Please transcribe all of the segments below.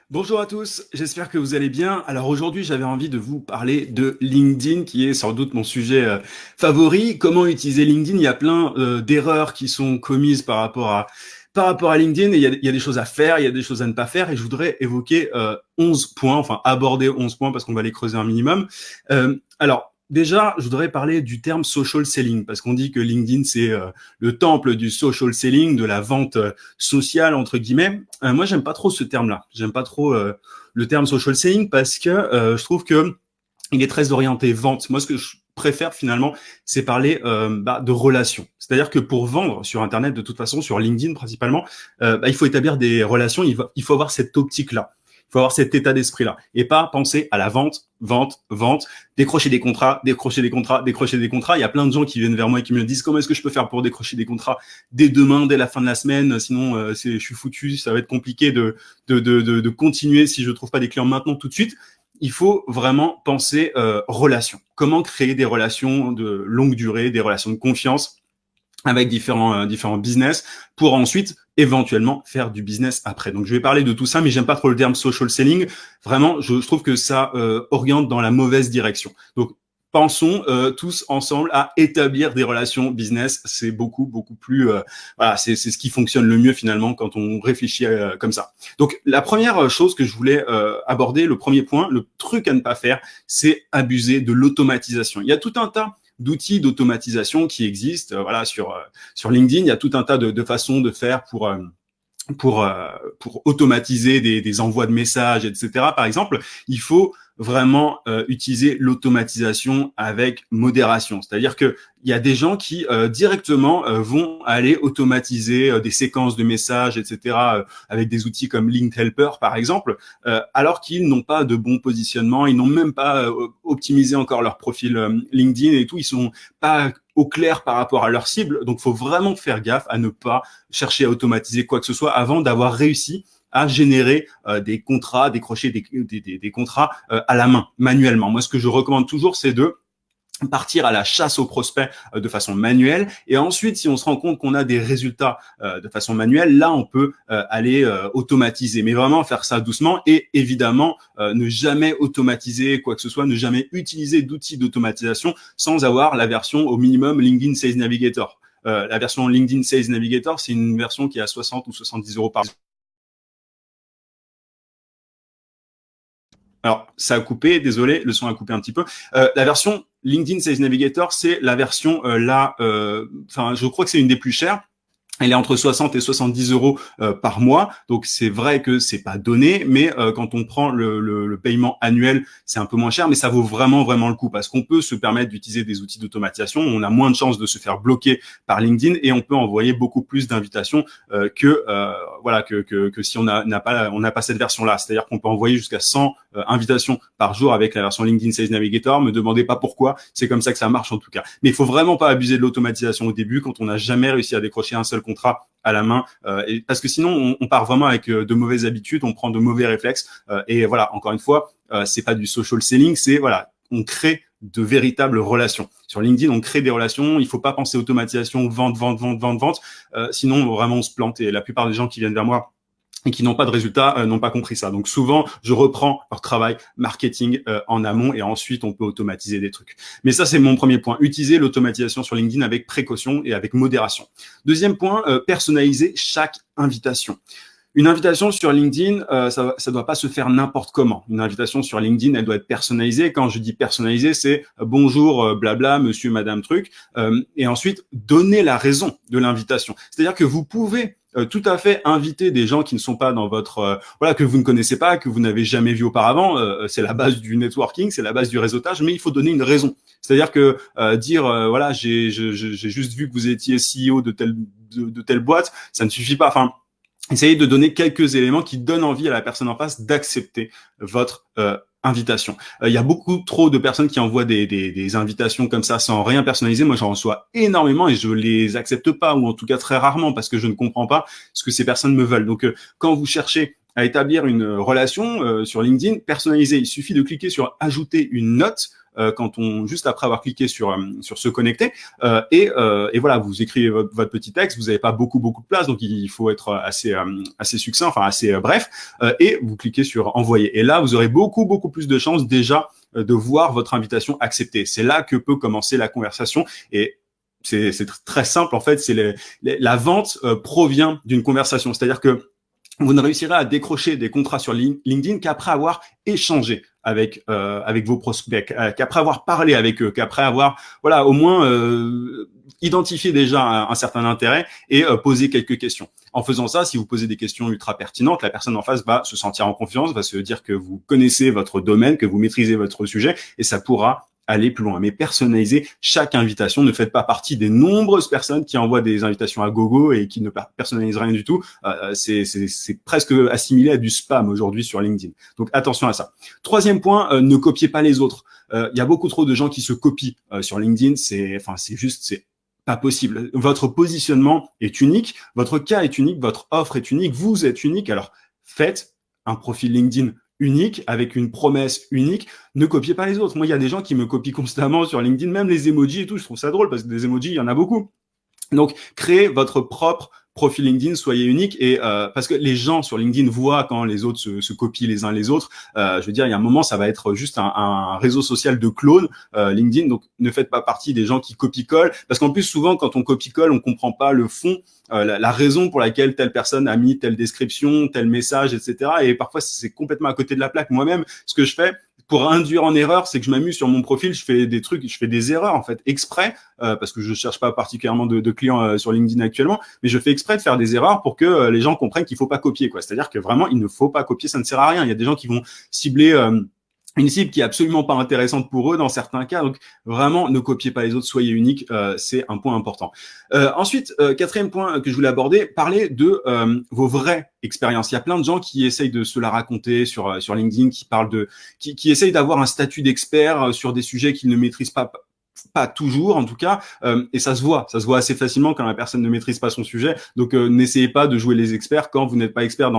Bonjour à tous, j'espère que vous allez bien. Alors aujourd'hui, j'avais envie de vous parler de LinkedIn, qui est sans doute mon sujet favori. Comment utiliser LinkedIn? Il y a plein d'erreurs qui sont commises par rapport à LinkedIn, et il y a des choses à faire, il y a des choses à ne pas faire, et je voudrais évoquer 11 points, enfin aborder 11 points parce qu'on va les creuser un minimum. Alors déjà, je voudrais parler du terme social selling, parce qu'on dit que LinkedIn, c'est le temple du social selling, de la vente sociale entre guillemets. Moi, j'aime pas trop ce terme-là. J'aime pas trop le terme social selling parce que je trouve que il est très orienté vente. Moi, ce que je préfère finalement, c'est parler de relations. C'est-à-dire que pour vendre sur Internet, de toute façon, sur LinkedIn principalement, il faut établir des relations. Il faut avoir cette optique-là. Il faut avoir cet état d'esprit-là et pas penser à la vente, vente, vente, décrocher des contrats, décrocher des contrats, décrocher des contrats. Il y a plein de gens qui viennent vers moi et qui me disent comment est-ce que je peux faire pour décrocher des contrats dès demain, dès la fin de la semaine. Sinon, je suis foutu. Ça va être compliqué de continuer si je trouve pas des clients maintenant tout de suite. Il faut vraiment penser relations. Comment créer des relations de longue durée, des relations de confiance avec différents business pour ensuite éventuellement faire du business après. Donc je vais parler de tout ça, mais j'aime pas trop le terme social selling. Vraiment, je trouve que ça oriente dans la mauvaise direction. Donc pensons tous ensemble à établir des relations business. C'est beaucoup plus voilà, c'est ce qui fonctionne le mieux finalement quand on réfléchit comme ça. Donc la première chose que je voulais aborder, le premier point, le truc à ne pas faire, c'est abuser de l'automatisation. Il y a tout un tas d'outils d'automatisation qui existent. Voilà, sur LinkedIn, il y a tout un tas de façons de faire pour automatiser des envois de messages, etc. Par exemple, il faut vraiment utiliser l'automatisation avec modération. C'est-à-dire que il y a des gens qui directement vont aller automatiser des séquences de messages, etc. Avec des outils comme Link Helper, par exemple, alors qu'ils n'ont pas de bon positionnement, ils n'ont même pas optimisé encore leur profil LinkedIn et tout, ils sont pas au clair par rapport à leur cible. Donc, faut vraiment faire gaffe à ne pas chercher à automatiser quoi que ce soit avant d'avoir réussi à générer des contrats, décrocher des contrats à la main, manuellement. Moi, ce que je recommande toujours, c'est de partir à la chasse aux prospects de façon manuelle, et ensuite si on se rend compte qu'on a des résultats de façon manuelle, là on peut aller automatiser, mais vraiment faire ça doucement, et évidemment ne jamais automatiser quoi que ce soit, ne jamais utiliser d'outils d'automatisation sans avoir la version au minimum LinkedIn Sales Navigator. La version LinkedIn Sales Navigator, c'est une version qui est à 60 ou 70 euros par. Alors, ça a coupé, désolé, le son a coupé un petit peu. La version LinkedIn Sales Navigator, c'est la version je crois que c'est une des plus chères. Elle est entre 60 et 70 euros par mois, donc c'est vrai que c'est pas donné, mais quand on prend le paiement annuel, c'est un peu moins cher, mais ça vaut vraiment le coup parce qu'on peut se permettre d'utiliser des outils d'automatisation, on a moins de chances de se faire bloquer par LinkedIn et on peut envoyer beaucoup plus d'invitations que si on n'a pas cette version-là. C'est-à-dire qu'on peut envoyer jusqu'à 100 invitations par jour avec la version LinkedIn Sales Navigator. Me demandez pas pourquoi, c'est comme ça que ça marche en tout cas. Mais il faut vraiment pas abuser de l'automatisation au début quand on n'a jamais réussi à décrocher un seul contrat à la main, parce que sinon on part vraiment avec de mauvaises habitudes, on prend de mauvais réflexes, et voilà, encore une fois, c'est pas du social selling, c'est voilà, on crée de véritables relations. Sur LinkedIn, on crée des relations, il faut pas penser automatisation, vente, sinon vraiment on se plante, et la plupart des gens qui viennent vers moi et qui n'ont pas de résultats n'ont pas compris ça. Donc souvent, je reprends leur travail marketing en amont, et ensuite on peut automatiser des trucs. Mais ça, c'est mon premier point. Utiliser l'automatisation sur LinkedIn avec précaution et avec modération. Deuxième point, personnaliser chaque invitation. Une invitation sur LinkedIn, ça doit pas se faire n'importe comment. Une invitation sur LinkedIn, elle doit être personnalisée. Quand je dis personnalisée, c'est bonjour, blabla, monsieur, madame, truc. Et ensuite, donner la raison de l'invitation. C'est-à-dire que vous pouvez tout à fait inviter des gens qui ne sont pas dans votre que vous ne connaissez pas, que vous n'avez jamais vu auparavant. C'est la base du networking, c'est la base du réseautage, mais il faut donner une raison. C'est-à-dire que dire voilà, j'ai juste vu que vous étiez CEO de telle boîte, ça ne suffit pas. Enfin, essayez de donner quelques éléments qui donnent envie à la personne en face d'accepter votre invitation. Il y a beaucoup trop de personnes qui envoient des invitations comme ça sans rien personnaliser. Moi, j'en reçois énormément et je les accepte pas, ou en tout cas très rarement, parce que je ne comprends pas ce que ces personnes me veulent. Donc, quand vous cherchez à établir une relation sur LinkedIn personnalisée, il suffit de cliquer sur ajouter une note quand on juste après avoir cliqué sur se connecter, et voilà, vous écrivez votre petit texte, vous n'avez pas beaucoup de place, donc il faut être assez succinct, enfin assez bref, et vous cliquez sur envoyer. Et là, vous aurez beaucoup plus de chances déjà de voir votre invitation acceptée. C'est là que peut commencer la conversation, et c'est très simple en fait. C'est la vente provient d'une conversation, c'est-à-dire que vous ne réussirez à décrocher des contrats sur LinkedIn qu'après avoir échangé avec vos prospects, qu'après avoir parlé avec eux, qu'après avoir au moins identifié déjà un certain intérêt et posé quelques questions. En faisant ça, si vous posez des questions ultra pertinentes, la personne en face va se sentir en confiance, va se dire que vous connaissez votre domaine, que vous maîtrisez votre sujet, et ça pourra aller plus loin. Mais personnaliser chaque invitation. Ne faites pas partie des nombreuses personnes qui envoient des invitations à gogo et qui ne personnalisent rien du tout. C'est presque assimilé à du spam aujourd'hui sur LinkedIn. Donc attention à ça. Troisième point, ne copiez pas les autres. Il y a beaucoup trop de gens qui se copient sur LinkedIn. C'est pas possible. Votre positionnement est unique, votre cas est unique, votre offre est unique, vous êtes unique. Alors faites un profil LinkedIn unique, avec une promesse unique. Ne copiez pas les autres. Moi, il y a des gens qui me copient constamment sur LinkedIn, même les emojis et tout. Je trouve ça drôle parce que des emojis, il y en a beaucoup. Donc, créez votre propre profil LinkedIn, soyez unique, et parce que les gens sur LinkedIn voient quand les autres se copient les uns les autres. Je veux dire, il y a un moment, ça va être juste un réseau social de clones, LinkedIn. Donc, ne faites pas partie des gens qui copient-collent, parce qu'en plus, souvent, quand on copie-colle, on comprend pas le fond, la raison pour laquelle telle personne a mis telle description, tel message, etc. Et parfois, c'est complètement à côté de la plaque. Moi-même, ce que je fais pour induire en erreur, c'est que je m'amuse sur mon profil, je fais des erreurs en fait exprès, parce que je cherche pas particulièrement de clients sur LinkedIn actuellement, mais je fais exprès de faire des erreurs pour que les gens comprennent qu'il faut pas copier, quoi. C'est-à-dire que vraiment, il ne faut pas copier, ça ne sert à rien. Il y a des gens qui vont cibler une cible qui est absolument pas intéressante pour eux dans certains cas. Donc vraiment, ne copiez pas les autres, soyez unique, c'est un point important. Ensuite, quatrième point que je voulais aborder, parler de vos vraies expériences. Il y a plein de gens qui essayent de se la raconter sur LinkedIn, qui essayent d'avoir un statut d'expert sur des sujets qu'ils ne maîtrisent pas toujours en tout cas, et ça se voit assez facilement quand la personne ne maîtrise pas son sujet. Donc n'essayez pas de jouer les experts quand vous n'êtes pas expert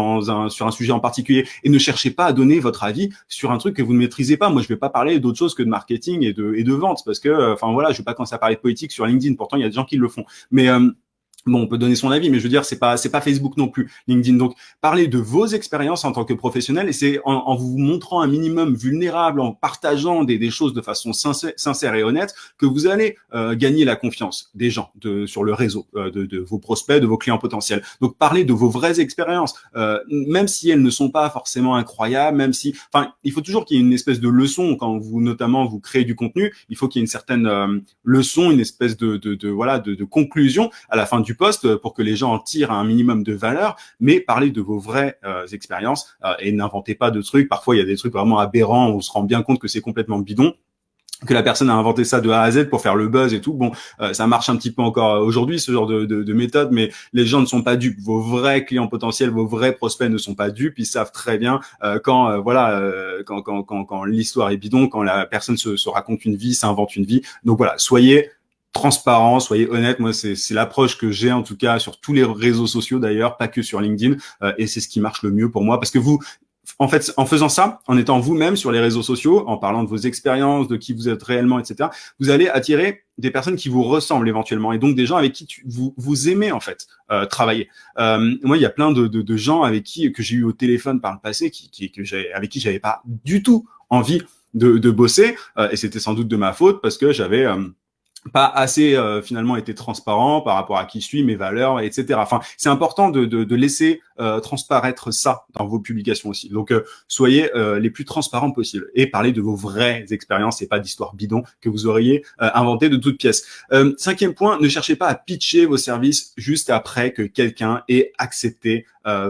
sur un sujet en particulier, et ne cherchez pas à donner votre avis sur un truc que vous ne maîtrisez pas. Moi, je vais pas parler d'autre chose que de marketing et de vente, parce que je vais pas commencer à parler de politique sur LinkedIn. Pourtant, il y a des gens qui le font, mais bon, on peut donner son avis, mais je veux dire, c'est pas Facebook non plus, LinkedIn. Donc, parlez de vos expériences en tant que professionnel, et c'est en vous montrant un minimum vulnérable, en partageant des choses de façon sincère et honnête, que vous allez gagner la confiance des gens sur le réseau, de vos prospects, de vos clients potentiels. Donc, parlez de vos vraies expériences, même si elles ne sont pas forcément incroyables, même si, il faut toujours qu'il y ait une espèce de leçon quand vous créez du contenu. Il faut qu'il y ait une certaine leçon, une espèce de conclusion à la fin du post pour que les gens en tirent un minimum de valeur, mais parlez de vos vraies expériences et n'inventez pas de trucs. Parfois, il y a des trucs vraiment aberrants, on se rend bien compte que c'est complètement bidon, que la personne a inventé ça de A à Z pour faire le buzz et tout. Bon, ça marche un petit peu encore aujourd'hui, ce genre de méthode, mais les gens ne sont pas dupes. Vos vrais clients potentiels, vos vrais prospects ne sont pas dupes. Ils savent très bien quand l'histoire est bidon, quand la personne se raconte une vie, s'invente une vie. Donc voilà, soyez transparent, soyez honnête. Moi, c'est l'approche que j'ai en tout cas sur tous les réseaux sociaux d'ailleurs, pas que sur LinkedIn, et c'est ce qui marche le mieux pour moi, parce que vous, en fait, en faisant ça, en étant vous-même sur les réseaux sociaux, en parlant de vos expériences, de qui vous êtes réellement, etc., vous allez attirer des personnes qui vous ressemblent éventuellement, et donc des gens avec qui vous aimez en fait travailler. Moi, il y a plein de gens que j'ai eu au téléphone par le passé, avec qui j'avais pas du tout envie de bosser, et c'était sans doute de ma faute parce que j'avais pas assez finalement été transparent par rapport à qui je suis, mes valeurs, etc. C'est important de laisser transparaître ça dans vos publications aussi. Donc soyez les plus transparents possibles et parlez de vos vraies expériences et pas d'histoires bidons que vous auriez inventées de toutes pièces. Cinquième point, ne cherchez pas à pitcher vos services juste après que quelqu'un ait accepté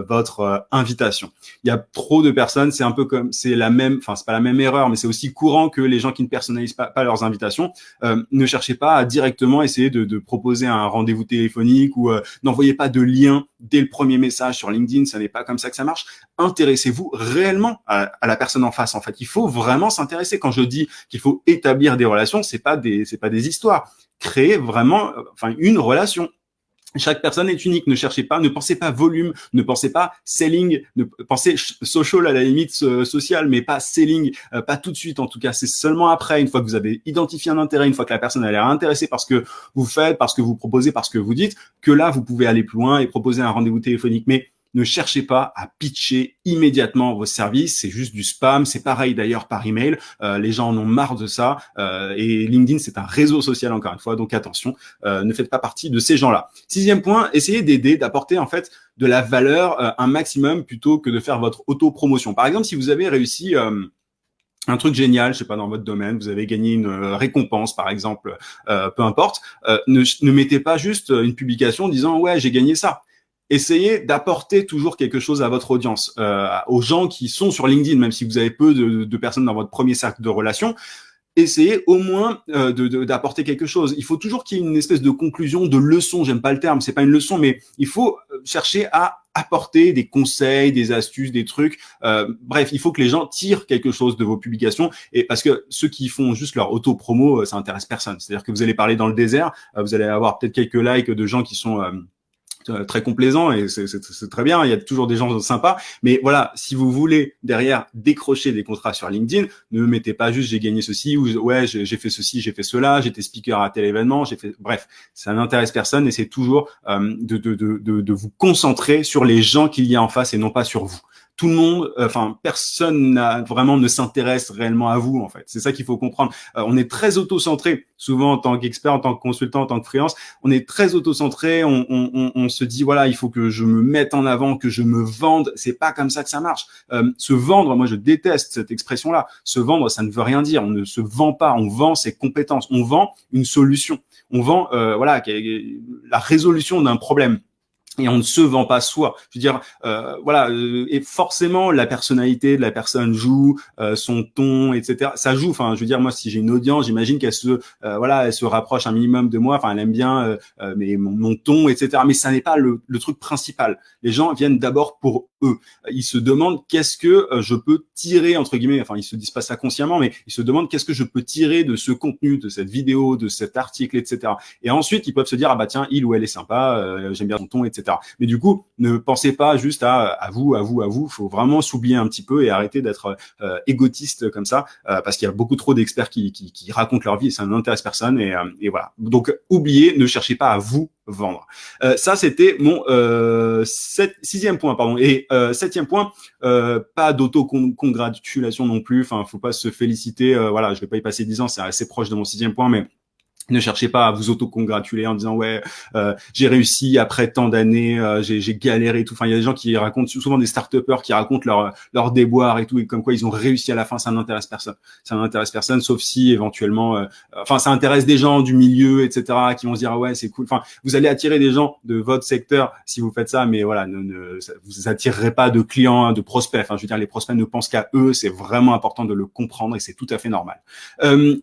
votre invitation. Il y a trop de personnes, c'est pas la même erreur, mais c'est aussi courant que les gens qui ne personnalisent pas leurs invitations. Ne cherchez pas à directement essayer de proposer un rendez-vous téléphonique, ou n'envoyez pas de lien dès le premier message sur LinkedIn. Ça n'est pas comme ça que ça marche. Intéressez-vous réellement à la personne en face. En fait, il faut vraiment s'intéresser. Quand je dis qu'il faut établir des relations, c'est pas des histoires. Créer vraiment une relation. Chaque personne est unique. Ne cherchez pas, ne pensez pas volume, ne pensez pas selling, ne pensez social à la limite social, mais pas selling, pas tout de suite en tout cas. C'est seulement après, une fois que vous avez identifié un intérêt, une fois que la personne a l'air intéressée par ce que vous faites, par ce que vous proposez, par ce que vous dites, que là vous pouvez aller plus loin et proposer un rendez-vous téléphonique. Mais ne cherchez pas à pitcher immédiatement vos services, c'est juste du spam. C'est pareil d'ailleurs par email. Les gens en ont marre de ça. Et LinkedIn, c'est un réseau social encore une fois, donc attention, ne faites pas partie de ces gens-là. Sixième point, essayez d'aider, d'apporter en fait de la valeur un maximum plutôt que de faire votre auto-promotion. Par exemple, si vous avez réussi un truc génial, je sais pas, dans votre domaine, vous avez gagné une récompense, par exemple, peu importe, ne mettez pas juste une publication disant ouais j'ai gagné ça. Essayez d'apporter toujours quelque chose à votre audience, aux gens qui sont sur LinkedIn, même si vous avez peu de personnes dans votre premier cercle de relations. Essayez au moins d'apporter quelque chose. Il faut toujours qu'il y ait une espèce de conclusion, de leçon. J'aime pas le terme, c'est pas une leçon, mais il faut chercher à apporter des conseils, des astuces, des trucs. Bref, il faut que les gens tirent quelque chose de vos publications. Et parce que ceux qui font juste leur auto-promo, ça intéresse personne. C'est-à-dire que vous allez parler dans le désert, vous allez avoir peut-être quelques likes de gens qui sont très complaisant et c'est très bien, il y a toujours des gens sympas, mais voilà, si vous voulez derrière décrocher des contrats sur LinkedIn, ne mettez pas juste j'ai gagné ceci ou ouais j'ai fait ceci, j'ai fait cela, j'étais speaker à tel événement, j'ai fait, bref, ça n'intéresse personne et c'est toujours de vous concentrer sur les gens qu'il y a en face et non pas sur vous. Tout le monde, enfin personne ne s'intéresse réellement à vous en fait. C'est ça qu'il faut comprendre. On est très auto-centré, souvent en tant qu'expert, en tant que consultant, en tant que freelance, on est très auto-centré. On se dit voilà, il faut que je me mette en avant, que je me vende. C'est pas comme ça que ça marche. Se vendre, moi je déteste cette expression-là. Se vendre, ça ne veut rien dire. On ne se vend pas. On vend ses compétences. On vend une solution. On vend voilà la résolution d'un problème. Et on ne se vend pas soi. Je veux dire, voilà, et forcément la personnalité de la personne joue, son ton, etc. Ça joue. Enfin, je veux dire, moi, si j'ai une audience, j'imagine qu'elle se, voilà, elle se rapproche un minimum de moi. Enfin, elle aime bien mais mon ton, etc. Mais ça n'est pas le truc principal. Les gens viennent d'abord pour eux. Ils se demandent qu'est-ce que je peux tirer entre guillemets. Enfin, ils se disent pas ça consciemment, mais ils se demandent qu'est-ce que je peux tirer de ce contenu, de cette vidéo, de cet article, etc. Et ensuite, ils peuvent se dire ah bah tiens, il ou elle est sympa, j'aime bien son ton, etc. Mais du coup, ne pensez pas juste à vous. Il faut vraiment s'oublier un petit peu et arrêter d'être égotiste comme ça, parce qu'il y a beaucoup trop d'experts qui racontent leur vie et ça n'intéresse personne. Et voilà. Donc, oubliez, ne cherchez pas à vous vendre. Ça, c'était mon sixième point, pardon. Et septième point, pas d'auto-congratulation non plus. Enfin, faut pas se féliciter. Voilà, je vais pas y passer 10 ans, c'est assez proche de mon sixième point, mais ne cherchez pas à vous auto-congratuler en disant ouais j'ai réussi après tant d'années, j'ai galéré et tout. Enfin il y a des gens qui racontent souvent des start-upers qui racontent leur déboire et tout et comme quoi ils ont réussi à la fin. Ça n'intéresse personne. Ça n'intéresse personne sauf si éventuellement, enfin ça intéresse des gens du milieu etc. qui vont se dire ah ouais c'est cool. Enfin vous allez attirer des gens de votre secteur si vous faites ça, mais voilà vous attirerez pas de clients, de prospects. Enfin je veux dire les prospects ne pensent qu'à eux. C'est vraiment important de le comprendre et c'est tout à fait normal.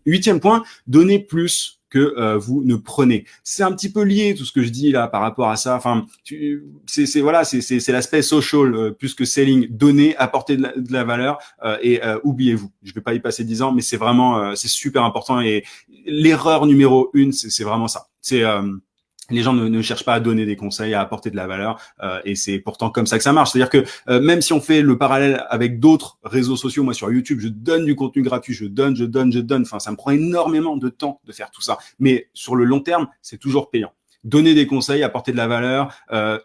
Huitième point, donnez plus que vous ne prenez. C'est un petit peu lié tout ce que je dis là par rapport à ça. Enfin, c'est l'aspect social plus que selling. Donner, apporter de la valeur et oubliez-vous. Je vais pas y passer 10 ans, mais c'est vraiment c'est super important et l'erreur numéro 1, c'est vraiment ça. C'est les gens ne cherchent pas à donner des conseils, à apporter de la valeur, et c'est pourtant comme ça que ça marche. C'est-à-dire que même si on fait le parallèle avec d'autres réseaux sociaux, moi sur YouTube, je donne du contenu gratuit, je donne. Enfin, ça me prend énormément de temps de faire tout ça, mais sur le long terme, c'est toujours payant. Donner des conseils, apporter de la valeur,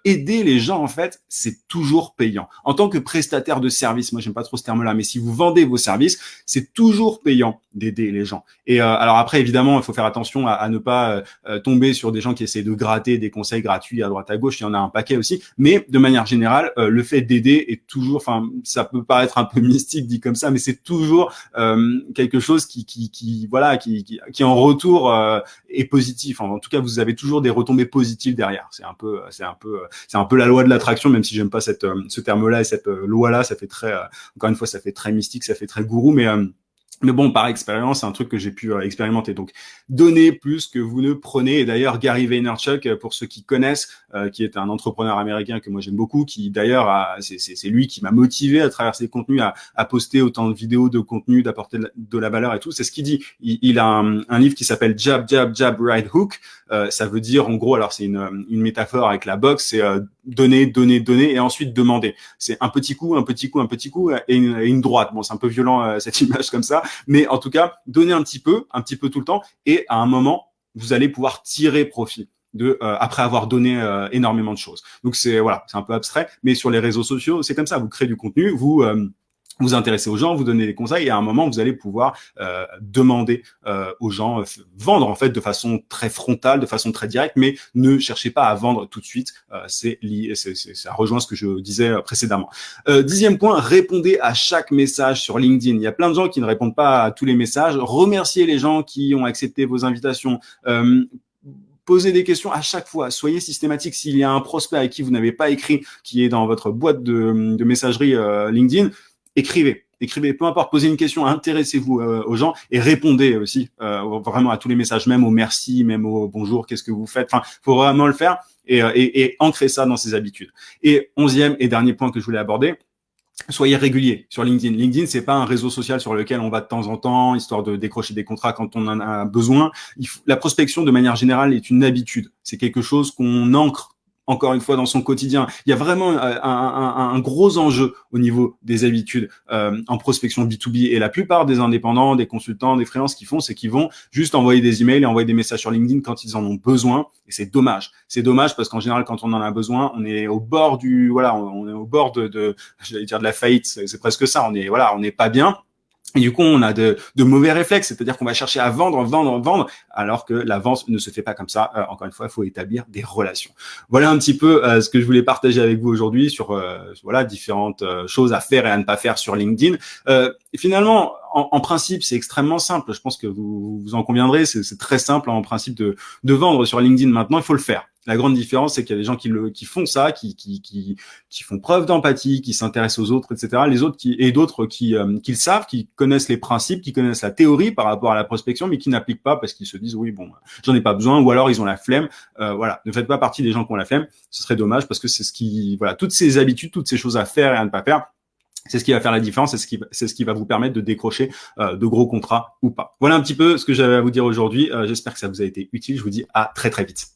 aider les gens, en fait, c'est toujours payant. En tant que prestataire de service, moi, j'aime pas trop ce terme-là, mais si vous vendez vos services, c'est toujours payant d'aider les gens. Et alors après, évidemment, il faut faire attention à ne pas tomber sur des gens qui essaient de gratter des conseils gratuits à droite à gauche. Il y en a un paquet aussi. Mais de manière générale, le fait d'aider est toujours, enfin, ça peut paraître un peu mystique dit comme ça, mais c'est toujours quelque chose qui en retour est positif. En tout cas, vous avez toujours des retombées positives derrière. C'est un peu la loi de l'attraction, même si j'aime pas ce terme-là et cette loi-là. Ça fait très, encore une fois, ça fait très mystique, ça fait très gourou, mais Mais bon, par expérience, c'est un truc que j'ai pu expérimenter. Donc, donnez plus que vous ne prenez. Et d'ailleurs, Gary Vaynerchuk, pour ceux qui connaissent, qui est un entrepreneur américain que moi j'aime beaucoup, qui d'ailleurs, c'est lui qui m'a motivé à travers ses contenus à poster autant de vidéos, de contenu, d'apporter de la valeur et tout. C'est ce qu'il dit. Il a un livre qui s'appelle Jab, Jab, Jab, Right Hook. Ça veut dire, en gros, alors c'est une métaphore avec la boxe, c'est donner, donner, donner et ensuite demander. C'est un petit coup, un petit coup, un petit coup et une droite. Bon, c'est un peu violent cette image comme ça, mais en tout cas, donnez un petit peu tout le temps, et à un moment, vous allez pouvoir tirer profit de après avoir donné énormément de choses. Donc c'est voilà, c'est un peu abstrait, mais sur les réseaux sociaux, c'est comme ça. Vous créez du contenu, vous intéressez aux gens, vous donnez des conseils, et à un moment, vous allez pouvoir demander aux gens, vendre en fait de façon très frontale, de façon très directe, mais ne cherchez pas à vendre tout de suite. Ça rejoint ce que je disais précédemment. 10e point, répondez à chaque message sur LinkedIn. Il y a plein de gens qui ne répondent pas à tous les messages. Remerciez les gens qui ont accepté vos invitations. Posez des questions à chaque fois. Soyez systématique. S'il y a un prospect à qui vous n'avez pas écrit, qui est dans votre boîte de messagerie LinkedIn, écrivez, peu importe, posez une question, intéressez-vous aux gens et répondez aussi vraiment à tous les messages, même au merci, même au bonjour, qu'est-ce que vous faites. Enfin, faut vraiment le faire et ancrer ça dans ses habitudes. Et 11e et dernier point que je voulais aborder, soyez régulier sur LinkedIn. LinkedIn, c'est pas un réseau social sur lequel on va de temps en temps, histoire de décrocher des contrats quand on en a besoin. La prospection, de manière générale, est une habitude. C'est quelque chose qu'on ancre encore une fois dans son quotidien. Il y a vraiment un gros enjeu au niveau des habitudes en prospection B2B, et la plupart des indépendants, des consultants, des freelances qui font, c'est qu'ils vont juste envoyer des emails et envoyer des messages sur LinkedIn quand ils en ont besoin, et c'est dommage. C'est dommage parce qu'en général, quand on en a besoin, on est au bord on est au bord j'allais dire de la faillite, c'est presque ça. On n'est pas bien. Et du coup, on a de mauvais réflexes, c'est-à-dire qu'on va chercher à vendre, alors que la vente ne se fait pas comme ça. Encore une fois, il faut établir des relations. Voilà un petit peu ce que je voulais partager avec vous aujourd'hui sur différentes choses à faire et à ne pas faire sur LinkedIn. Et finalement, en principe, c'est extrêmement simple. Je pense que vous en conviendrez. C'est très simple en principe de vendre sur LinkedIn. Maintenant, il faut le faire. La grande différence, c'est qu'il y a des gens qui font ça, qui font preuve d'empathie, qui s'intéressent aux autres, etc. Les autres d'autres qui le savent, qui connaissent les principes, qui connaissent la théorie par rapport à la prospection, mais qui n'appliquent pas parce qu'ils se disent oui, bon, j'en ai pas besoin, ou alors ils ont la flemme. Voilà, ne faites pas partie des gens qui ont la flemme. Ce serait dommage parce que c'est toutes ces habitudes, toutes ces choses à faire et à ne pas faire. C'est ce qui va faire la différence, c'est ce qui va vous permettre de décrocher de gros contrats ou pas. Voilà un petit peu ce que j'avais à vous dire aujourd'hui. J'espère que ça vous a été utile. Je vous dis à très très vite.